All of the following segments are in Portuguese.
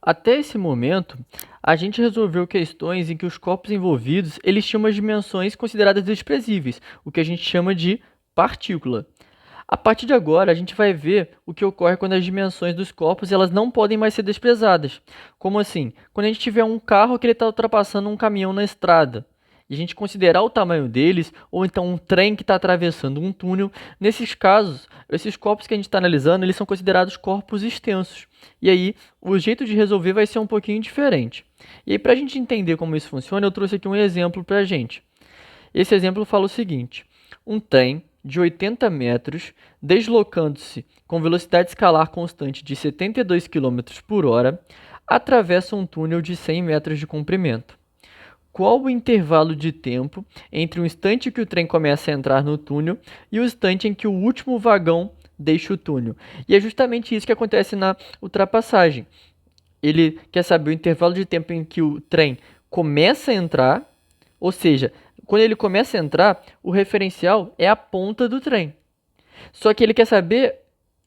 Até esse momento, a gente resolveu questões em que os corpos envolvidos eles tinham umas dimensões consideradas desprezíveis, o que a gente chama de partícula. A partir de agora, a gente vai ver o que ocorre quando as dimensões dos corpos elas não podem mais ser desprezadas. Como assim? Quando a gente tiver um carro que ele está ultrapassando um caminhão na estrada, e a gente considerar o tamanho deles, ou então um trem que está atravessando um túnel, nesses casos, esses corpos que a gente está analisando, eles são considerados corpos extensos. E aí, o jeito de resolver vai ser um pouquinho diferente. E aí, para a gente entender como isso funciona, eu trouxe aqui um exemplo para a gente. Esse exemplo fala o seguinte: um trem de 80 metros, deslocando-se com velocidade escalar constante de 72 km por hora, atravessa um túnel de 100 metros de comprimento. Qual o intervalo de tempo entre o instante que o trem começa a entrar no túnel e o instante em que o último vagão deixa o túnel? E é justamente isso que acontece na ultrapassagem. Ele quer saber o intervalo de tempo em que o trem começa a entrar, ou seja, quando ele começa a entrar, o referencial é a ponta do trem. Só que ele quer saber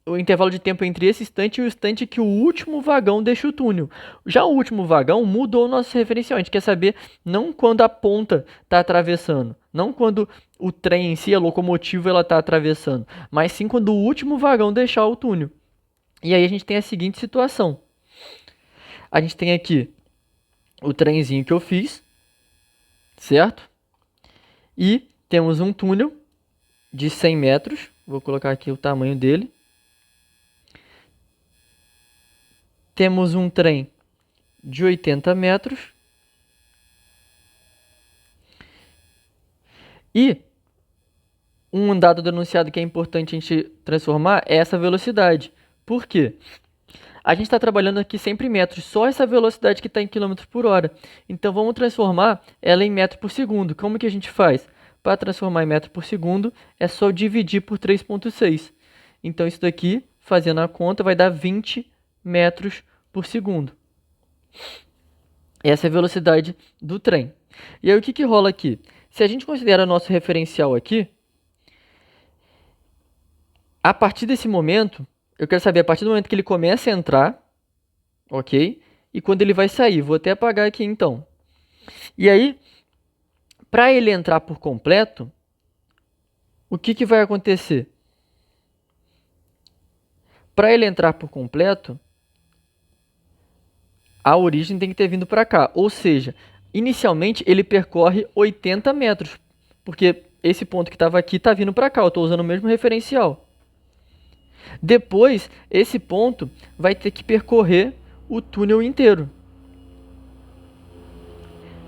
o intervalo de tempo entre esse instante e o instante que o último vagão deixa o túnel. Já o último vagão mudou o nosso referencial. A gente quer saber não quando a ponta está atravessando, não quando o trem em si, a locomotiva, ela está atravessando, mas sim quando o último vagão deixar o túnel. E aí a gente tem a seguinte situação. A gente tem aqui o trenzinho que eu fiz, certo? E temos um túnel de 100 metros. Vou colocar aqui o tamanho dele. Temos um trem de 80 metros. E um dado denunciado que é importante a gente transformar é essa velocidade. Por quê? A gente está trabalhando aqui sempre em metros, só essa velocidade que está em quilômetros por hora. Então vamos transformar ela em metro por segundo. Como que a gente faz? Para transformar em metro por segundo, é só dividir por 3,6. Então isso daqui, fazendo a conta, vai dar 20 metros por segundo. Essa é a velocidade do trem. E aí o que rola aqui? Se a gente considera nosso referencial aqui, a partir desse momento, eu quero saber a partir do momento que ele começa a entrar, ok? E quando ele vai sair. Vou até apagar aqui então. E aí, para ele entrar por completo, o que vai acontecer? Para ele entrar por completo, a origem tem que ter vindo para cá. Ou seja, inicialmente ele percorre 80 metros, porque esse ponto que estava aqui está vindo para cá. Eu estou usando o mesmo referencial. Depois, esse ponto vai ter que percorrer o túnel inteiro.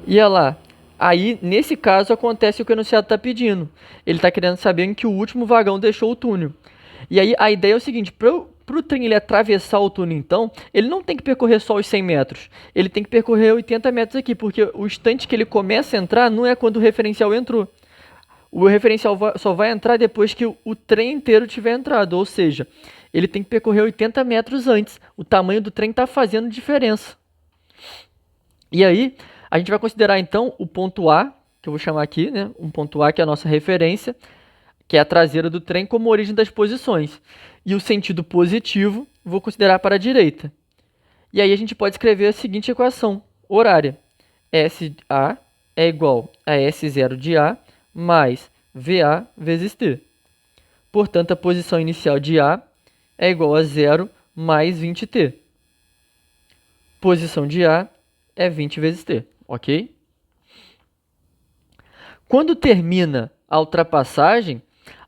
E olha lá. Aí, nesse caso, acontece o que o enunciado está pedindo. Ele está querendo saber em que o último vagão deixou o túnel. E aí, a ideia é o seguinte: para o trem ele atravessar o túnel, então, ele não tem que percorrer só os 100 metros. Ele tem que percorrer 80 metros aqui, porque o instante que ele começa a entrar não é quando o referencial entrou. O referencial só vai entrar depois que o trem inteiro tiver entrado. Ou seja, ele tem que percorrer 80 metros antes. O tamanho do trem está fazendo diferença. E aí, a gente vai considerar então o ponto A, que eu vou chamar aqui, né? Um ponto A que é a nossa referência, que é a traseira do trem, como origem das posições. E o sentido positivo, vou considerar para a direita. E aí a gente pode escrever a seguinte equação horária. SA é igual a S0 de A mais VA vezes T. Portanto, a posição inicial de A é igual a 0 mais 20T. Posição de A é 20 vezes T, ok? Quando termina a ultrapassagem,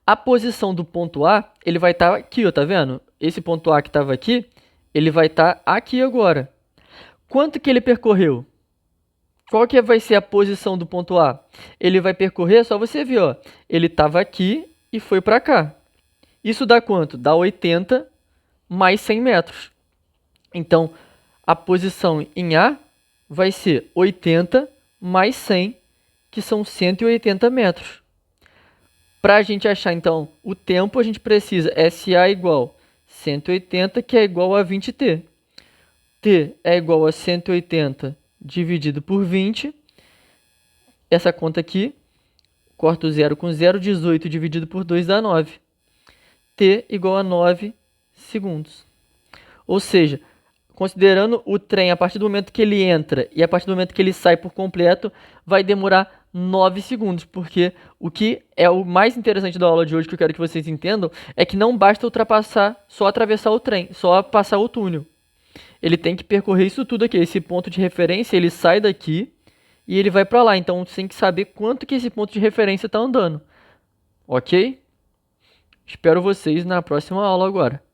a posição do ponto A, ele vai estar aqui, ó, tá vendo? Esse ponto A que estava aqui, ele vai estar aqui agora. Quanto que ele percorreu? Qual que vai ser a posição do ponto A? Ele vai percorrer, só você ver, ó, ele estava aqui e foi para cá. Isso dá quanto? Dá 80 mais 100 metros. Então, a posição em A vai ser 80 mais 100, que são 180 metros. Para a gente achar, então, o tempo, a gente precisa SA igual 180, que é igual a 20T. T é igual a 180 dividido por 20. Essa conta aqui, corta o 0 com 0, 18 dividido por 2 dá 9. T igual a 9 segundos. Ou seja, considerando o trem a partir do momento que ele entra e a partir do momento que ele sai por completo, vai demorar 9 segundos, porque o que é o mais interessante da aula de hoje que eu quero que vocês entendam é que não basta ultrapassar, só atravessar o trem, só passar o túnel. Ele tem que percorrer isso tudo aqui, esse ponto de referência, ele sai daqui e ele vai para lá, então você tem que saber quanto que esse ponto de referência está andando, ok? Espero vocês na próxima aula agora.